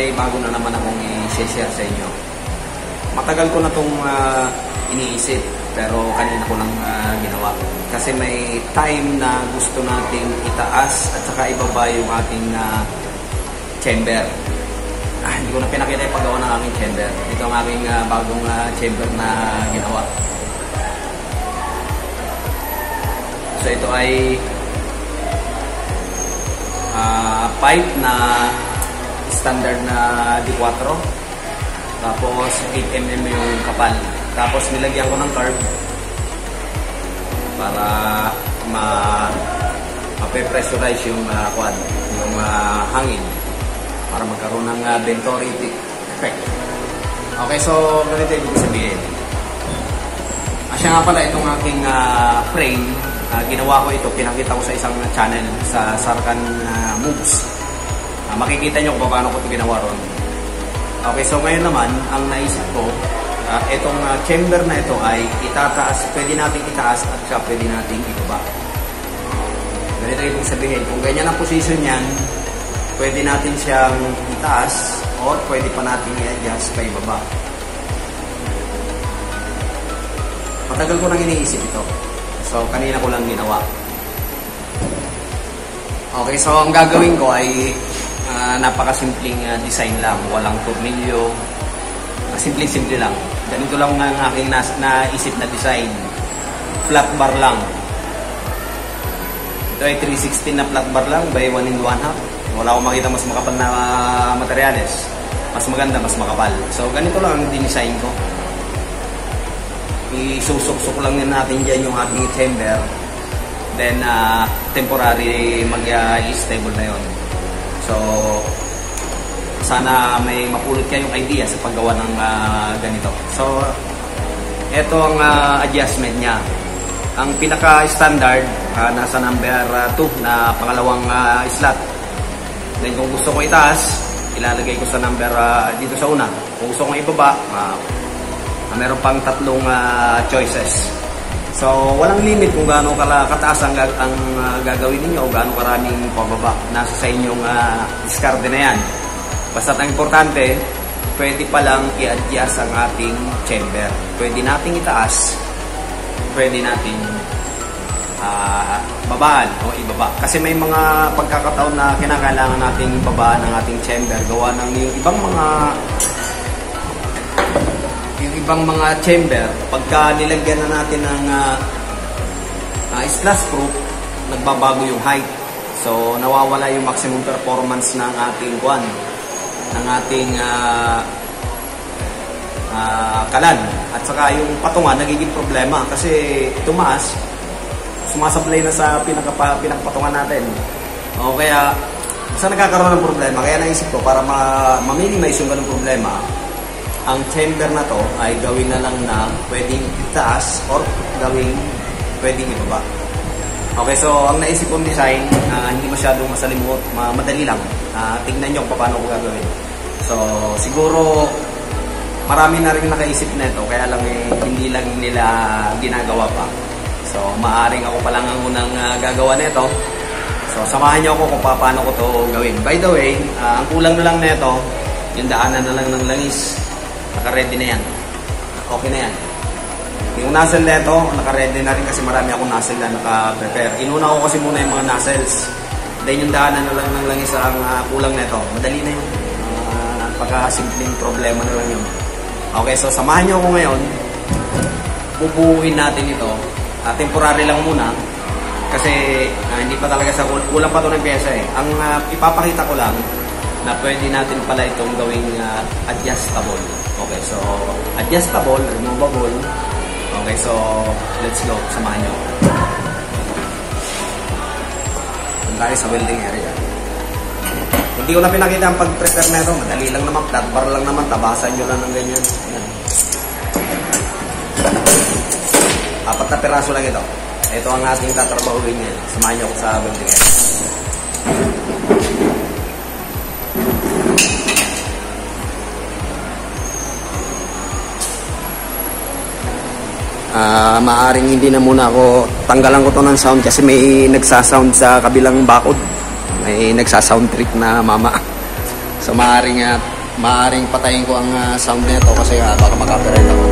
may bago na naman akong i-share sa inyo. Matagal ko na itong iniisip, pero kanina ko lang ginawa. Kasi may time na gusto nating itaas at saka ibaba yung ating chamber. Hindi ko na pinakita yung paggawa ng aking chamber. Ito ang aking bagong chamber na ginawa. So ito ay pipe na standard na D4. Tapos 8mm yung kapal. Tapos nilagyan ko ng curve para ma-pressurize yung yung hangin para magkaroon ng Venturi effect. Okay, so ganito ibig sabihin. Siya nga pala itong aking frame. Ginawa ko ito, pinakita ko sa isang channel sa Sarkan Moves. Makikita nyo kung paano ko ito ginawa ron. Okay, so ngayon naman, ang naisip ko, itong chamber na ito ay itataas, pwede nating itaas at siya pwede nating ibaba. Ganito ibig sabihin, kung ganyan ang position yan, pwede natin siyang itaas or pwede pa natin i-adjust pa ibaba. Matagal ko nang iniisip ito. So, kanina ko lang ginawa. Okay, so ang gagawin ko ay napakasimpleng design lang. Walang tornilyo. Simple-simple lang. Ganito lang ang aking naisip na design. Flat bar lang. Ito ay 316 na flat bar lang by 1 1/2. Wala akong makita mas makapal na materyales. Mas maganda, mas makapal. So, ganito lang ang dinesign ko. Isusok-sok lang natin dyan yung ating chamber. Then, temporary mag-stable na yun. So, sana may mapulot kayong idea sa paggawa ng ganito. So, ito ang adjustment niya. Ang pinaka-standard, nasa number 2 na pangalawang slot. Then, kung gusto ko itaas, ilalagay ko sa number dito sa una. Kung gusto ko ibaba, meron pang 3 choices. So, walang limit kung gaano kataas ang gagawin ninyo o gaano karaming pababa. Nasa sa inyong discard na yan. Basta ang importante, pwede palang i-adjust ang ating chamber. Pwede nating itaas, pwede nating babaan o ibaba. Kasi may mga pagkakataon na kinakailangan nating babaan ang ating chamber. Gawa ng yung ibang mga chamber, pagka nilagyan na natin ng splash proof, nagbabago yung height. So, nawawala yung maximum performance ng ating ng ating kalan. At saka yung patungan, nagiging problema kasi tumaas, sumasablay na sa pinakapatungan natin. O kaya, sa nagkakaroon ng problema, kaya naisip ko, para ma-minimize yung ganung problema, ang chamber na to ay gawin na lang na pwedeng itaas or pwedeng ibaba. Okay, so ang naisip kong design, hindi masyadong masalimuot, madali lang. Tingnan nyo kung paano ko gagawin. So, siguro marami na rin nakaisip na ito, kaya lang hindi lang nila ginagawa pa. So, maaaring ako pa lang ang unang gagawa na ito. So, samahan nyo ako kung paano ko to gawin. By the way, ang kulang na lang na ito, yung daanan na lang ng langis. Naka-ready na yan. Okay na yan. Yung nozzle na ito, naka-ready na rin kasi marami akong nozzle na naka-prepare. Inuna ko kasi muna yung mga nozzles. Then yung daanan na lang ng langis ang kulang na ito. Madali na yun. Pagka-simpleng problema na lang yun. Okay, so samahan nyo ako ngayon. Bubuuin natin ito. Temporary lang muna. Kasi hindi pa talaga kulang pa ito ng pyesa eh. Ang ipapakita ko lang na pwede natin pala itong gawing adjustable. Okay, so adjustable, removable. Okay, so let's go. Samahan nyo. Punta tayo sa welding area. Hindi ko na pinakita ang pag-prepare na ito. Madali lang naman, flat bar lang naman. Tabasan nyo lang ng ganyan. Ayan. 4 na piraso lang ito. Ito ang ating tatrabahuin ngayon. Samahan nyo ako sa welding area. Maaring hindi na muna ako tanggalan ko to ng sound kasi may nagsasound sa kabilang bakod, may nagsasound trick na mama, so maaring Maaaring patayin ko ang sound nito kasi baka mag-copyright ako.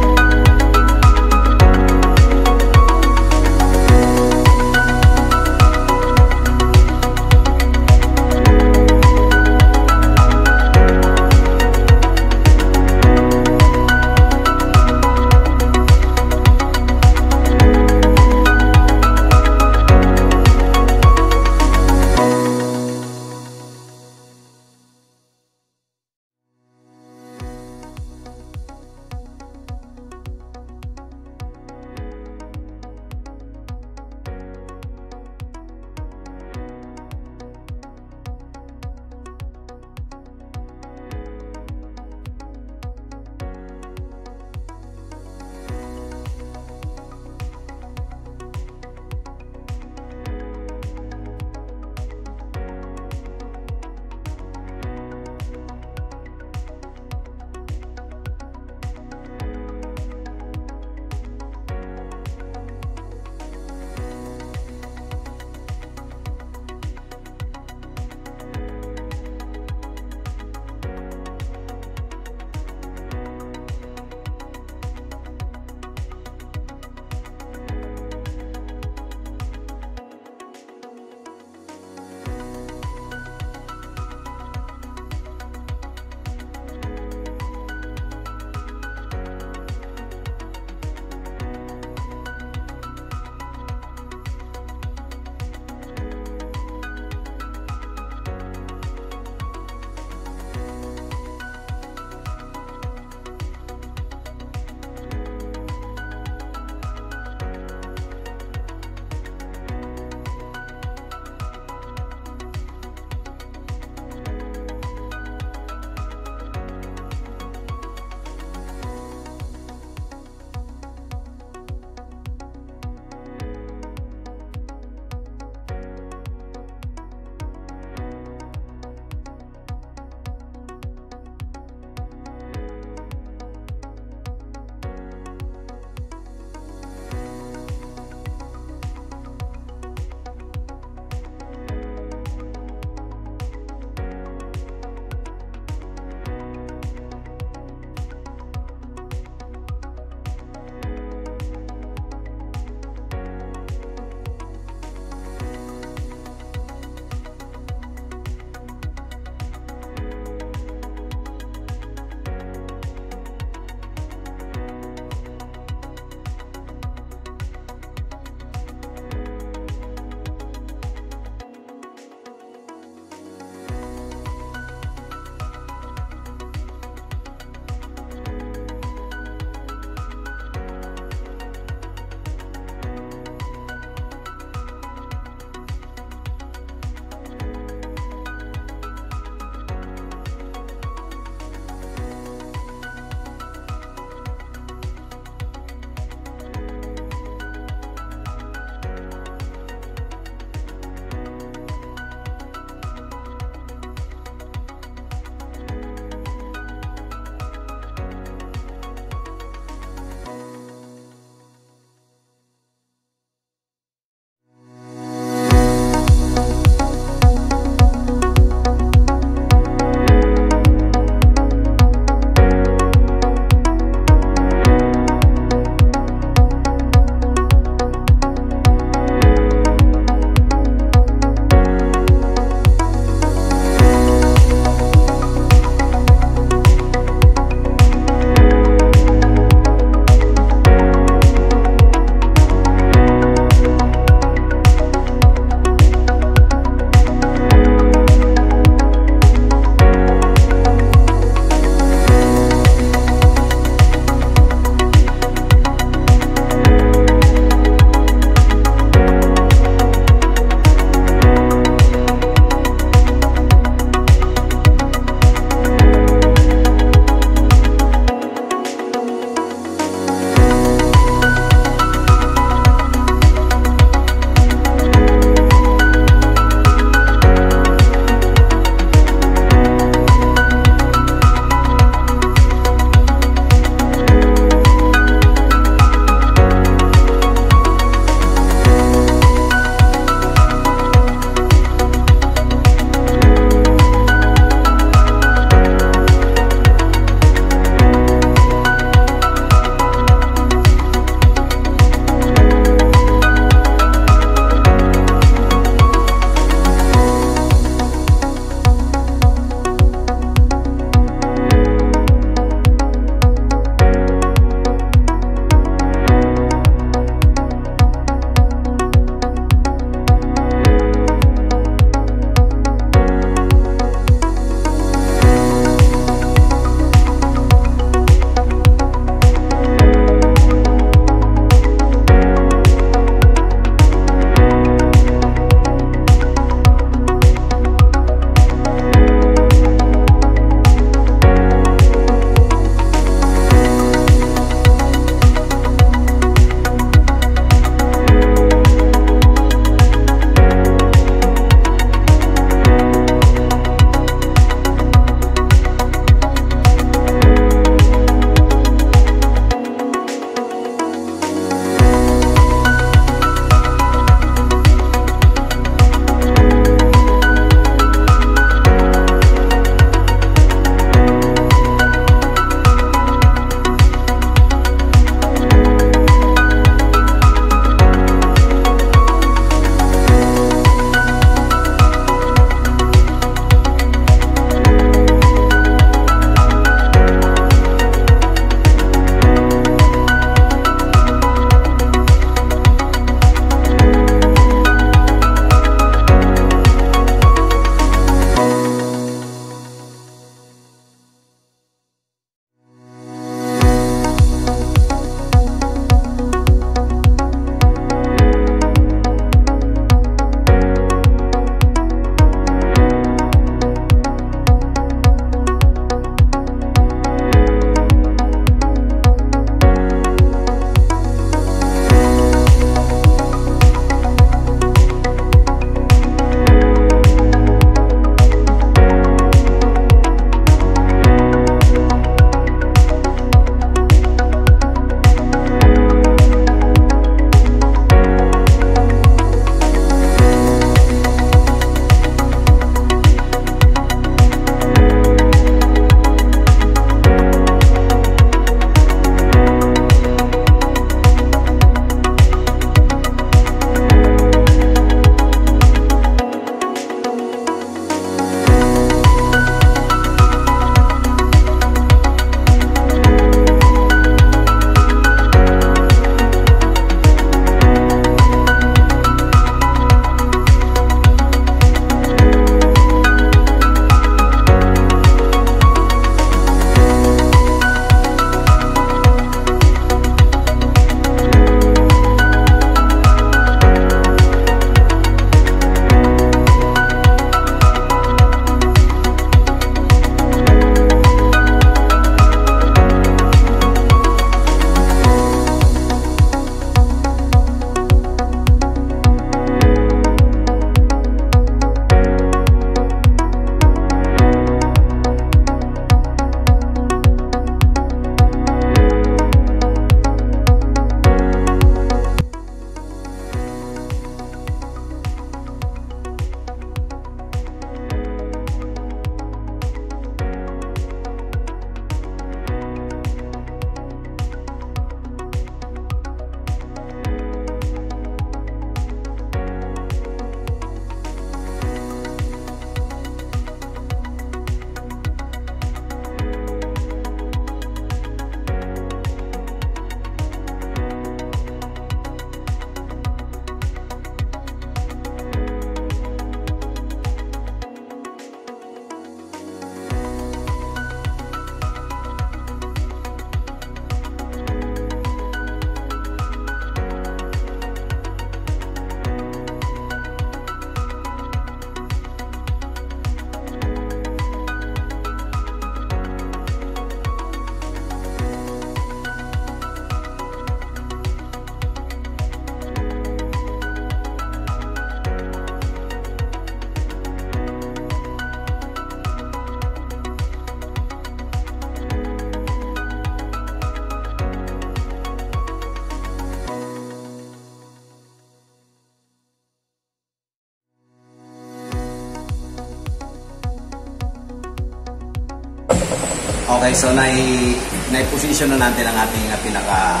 Okay, so nai-position na natin ang ating pinaka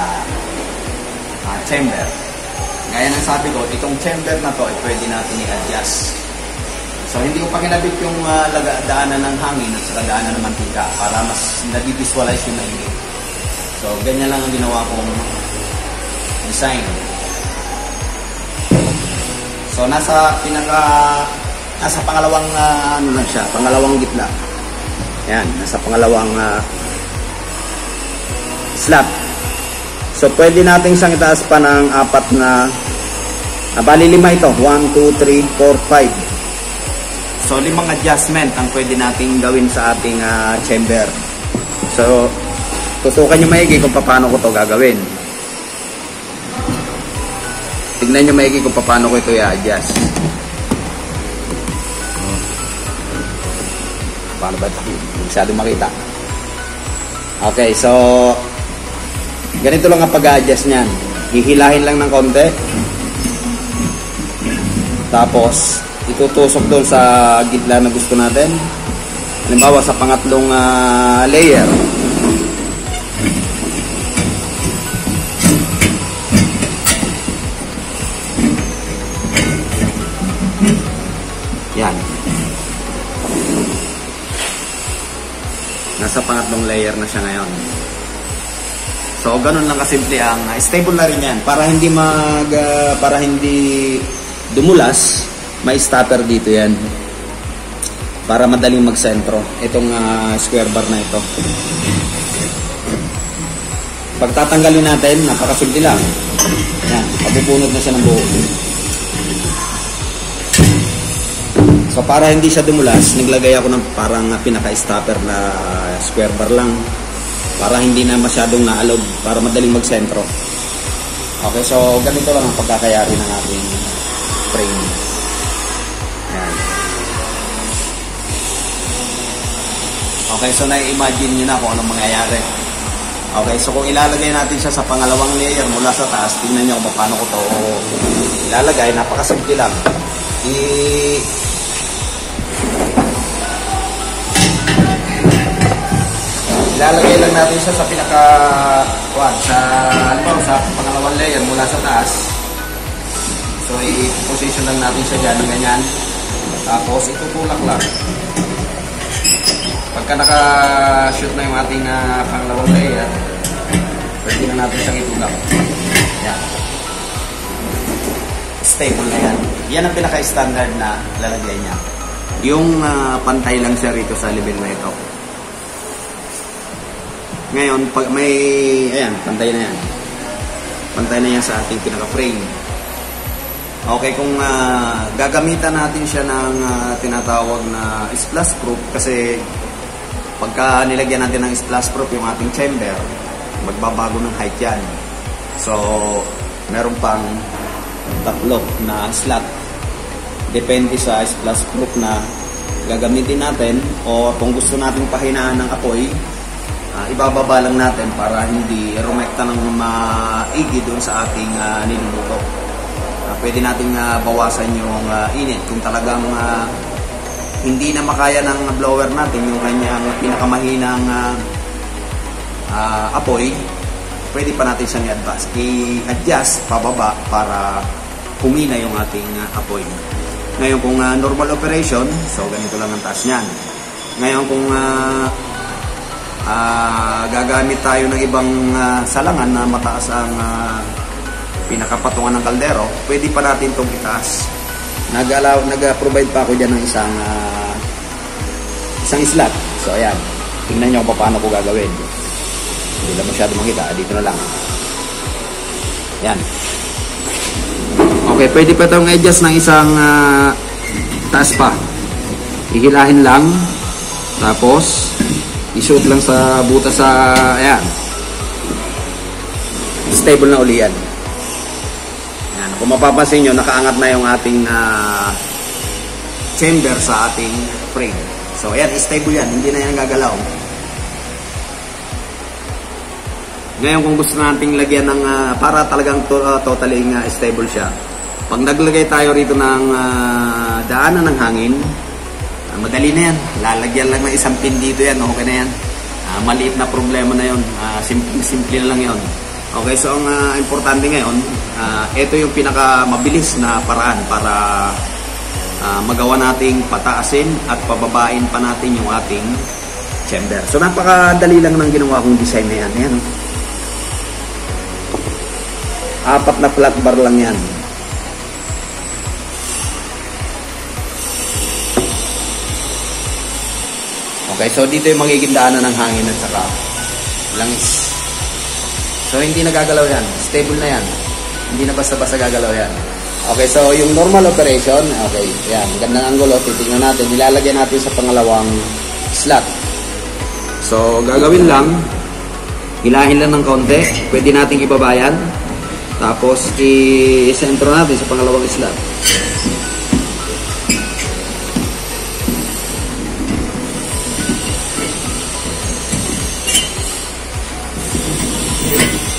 chamber. Gaya ng sabi ko, itong chamber na to ay pwede natin i-adjust. So hindi ko pa kinabit yung daanan ng hangin at saka daanan ng mantika para mas nadi-visualize yung maingay. So ganyan lang ang ginawa kong design. So nasa pangalawang ano lang siya, pangalawang gitna. Ayan, nasa pangalawang slot. So pwede nating siyang itaas pa ng apat na bali 5 ito. 1, 2, 3, 4, 5. So 5 adjustment ang pwede nating gawin sa ating chamber. So tutukan nyo maigi kung paano ko to gagawin. Tignan nyo maigi kung paano ko ito i-adjust. Paano ba ito? Masyadong makita. Okay, so ganito lang ang pag-a-adjust niyan. Hihilahin lang ng konti. Tapos itutusok doon sa gitna na gusto natin. Halimbawa sa pangatlong layer. Yan. Nasa pangatlong layer na siya ngayon. So ganun lang kasimple ang stable na rin yan para hindi para hindi dumulas, may stopper dito yan. Para madaling magsentro itong square bar na ito. Pagtatanggalin natin, napakasimple lang. Yan, papupunod na siya ng buo. So para hindi siya dumulas, naglagay ako ng parang pinaka-stopper na square bar lang para hindi na masyadong na-allowed, para madaling magsentro. Okay, so ganito lang ang pagkakayari ng ating frame. Ayan. Okay, so na-imagine nyo na kung anong mangyayari. Okay, so kung ilalagay natin siya sa pangalawang layer mula sa taas, tingnan nyo kung paano ko to ilalagay. Napakasimple lang. Ilalagay lang natin siya sa sa pangalawang layer mula sa taas. So i-position lang natin siya dyan, ganyan. Tapos itutulak lang. Pagka naka-shoot na yung ating pangalawang layer, pwede na natin siyang itulak. Yan. Stable na yan. Yan ang pinaka-standard na lalagay niya. Yung pantay lang siya rito sa level na ito. Ngayon, pag may, ayan, pantay na yan. Pantay na yan sa ating pinaka-frame. Okay, kung gagamitan natin siya ng tinatawag na splash proof, kasi pagka nilagyan natin ng splash proof yung ating chamber, magbabago ng height yan. So, meron pang 3 na slot. Depende sa splash proof na gagamitin natin, o kung gusto natin pahinaan ng apoy, ibababa lang natin para hindi rumekta ng maigi doon sa ating niluluto. Pwede nating bawasan yung init kung talagang hindi na makaya ng blower natin yung kanyang pinakamahinang apoy. Pwede pa natin siyang i-adjust pababa para humina yung ating apoy. Ngayon kung normal operation, so ganito lang ang taas niyan. Ngayon kung gagamit tayo ng ibang salangan na mataas ang pinakapatungan ng kaldero, pwede pa natin itong itaas. Nag-provide pa ako dyan ng isang slot. So ayan, tingnan nyo kung paano ko gagawin. Hindi lang masyado makita, dito na lang. Yan. Okay, pwede pa itong adjust ng isang taas pa. Ihilahin lang, tapos isuot lang sa butas sa, ayan, stable na uli yan. Ayan. Kung mapapansin nyo, nakaangat na yung ating chamber sa ating frame. So ayan, stable yan, hindi na yan gagalaw. Ngayon kung gusto nating lagyan ng para talagang totally stable siya, pag naglagay tayo rito ng daanan ng hangin, madali na yan. Lalagyan lang ng isang pin dito yan. Okay na yan. Maliit na problema na yun. Simple na lang yun. Okay, so ang importante ngayon, ito yung pinakamabilis na paraan para magawa nating pataasin at pababain pa natin yung ating chamber. So napakadali lang ng ginawa kong design na yan. Ayan, oh. 4 na flat bar lang yan. Okay, so dito yung magiging daanan ng hangin at saka langis. So hindi nagagalaw yan. Stable na yan. Hindi na basta-basta gagalaw yan. Okay, so yung normal operation, okay, yan. Magandang anggulo. Titignan natin. Ilalagay natin sa pangalawang slot. So gagawin lang, hilahin lang ng konti. Pwede nating ibaba yan. Tapos i-sentro natin sa pangalawang slot.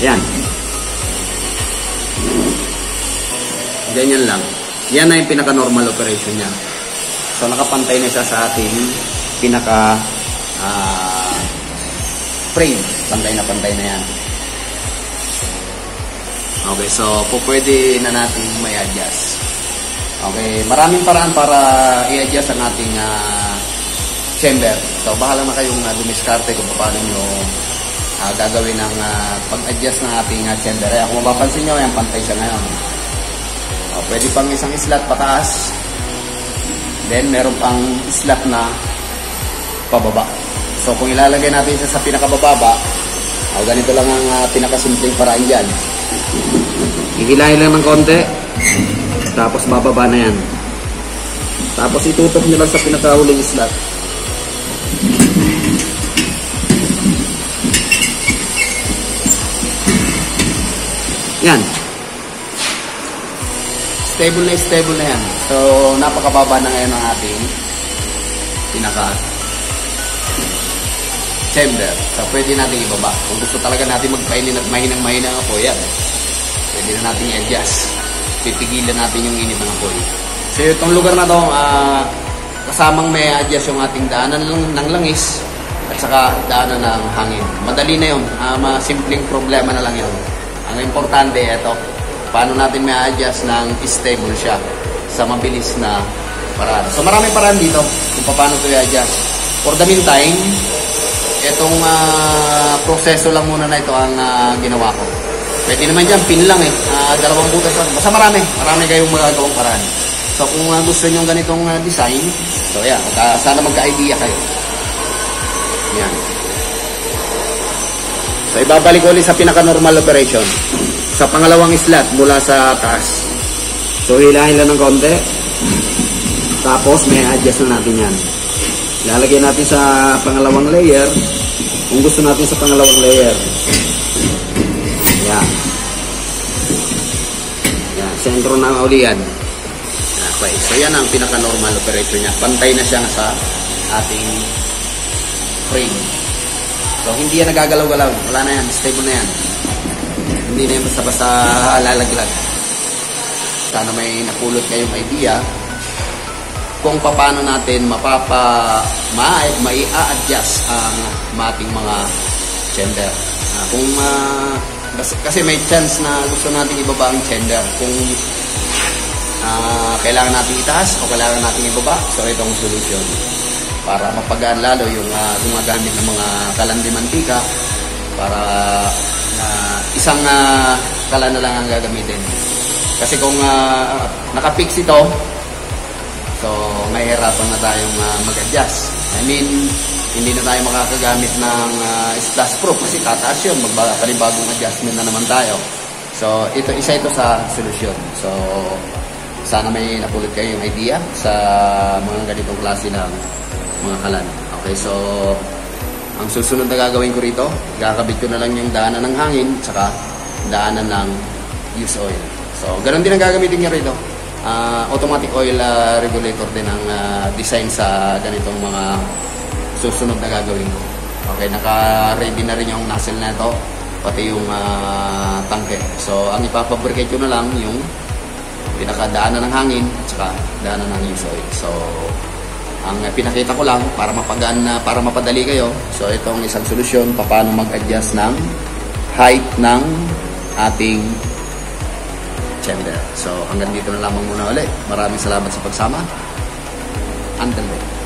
Yan. Ganyan lang. Yan na yung pinaka-normal operation niya. So, nakapantay na siya sa ating pinaka-frame. Pantay na yan. Okay, so, pwede na natin may adjust. Okay, maraming paraan para i-adjust ang ating chamber. So, bahala na kayong dumiskarte kung paano nyo gagawin ang pag-adjust ng ating chamber. Kaya kung mapapansin nyo, yan pantay siya ngayon. Pwede pang isang slot pataas. Then, meron pang slot na pababa. So, kung ilalagay natin siya sa pinakabababa, ganito lang ang pinakasimpleng paraan dyan. Hihilahin lang ng konti. Tapos, bababa na yan. Tapos, itutok nyo lang sa pinakahuling slot. Yan. Stable na yan. So, napakababa na ngayon ang ating pinaka-chamber. So, pwede natin ibaba. Kung gusto talaga natin magpainin at mahinang-mahinang apoy, yan. Pwede na natin i-adjust. Pipigilan natin yung init ng apoy. So, itong lugar na to, kasamang may adjust yung ating daanan ng langis at saka daanan ng hangin. Madali na yun. Simpleng problema na lang yun. Ang importante, ito, paano natin may adjust ng stable siya sa mabilis na paraan. So, maraming paraan dito kung paano ito i-adjust. For the meantime, itong proseso lang muna na ito ang ginawa ko. Pwede naman dyan, pin lang dalawang butas lang. Basta marami kayong magagawang paraan. So, kung gusto nyo ganitong design, so yan, sana magka-idea kayo. Yan. So, ibabalik ulit sa pinaka-normal operation. Sa pangalawang slot mula sa taas. So, hilahin lang ng konti. Tapos, may adjust na natin yan. Ilalagay natin sa pangalawang layer. Kung gusto natin sa pangalawang layer. Yan. Yan. Sentro na uli yan. Okay. So, yan ang pinaka-normal operation niya. Pantay na siya sa ating frame. So, hindi yan nagagalaw-galaw. Wala na yan. Stable na yan. Hindi na yan basta-basta lalaglag. Sana may napulot kayong idea kung paano natin mai-a-adjust ang ating mga chamber. Kasi may chance na gusto natin ibaba ang chamber. Kung kailangan natin itaas o kailangan natin ibaba, so itong solution. Para mapagaan lalo yung gumagamit ng mga kalan de mantika para isang kalan na lang ang gagamitin. Kasi kung nakapix ito, so mahirapan na tayong mag-adjust. I mean, hindi na tayo makakagamit ng splash proof kasi tataas yun, panibagong adjustment na naman tayo. So isa ito sa solusyon. So sana may napulot kayo yung idea sa mga ganitong klase ng mga kalan. Okay, so ang susunod na gagawin ko rito, gagabit ko na lang yung daanan ng hangin saka daanan ng use oil. So ganun din ang gagamitin niya rito. Automatic oil regulator din ang design sa ganitong mga susunod na gagawin ko. Okay, naka-ready na rin yung nozzle na ito, pati yung tangke. So ang ipapabricate ko na lang yung pinakadaanan ng hangin at saka daanan ng use oil. So Ang pinakita ko lang para para mapadali kayo. So itong isang solusyon paano mag-adjust ng height ng ating chamber. So hanggang dito na lamang muna ulit. Maraming salamat sa pagsama. Until then.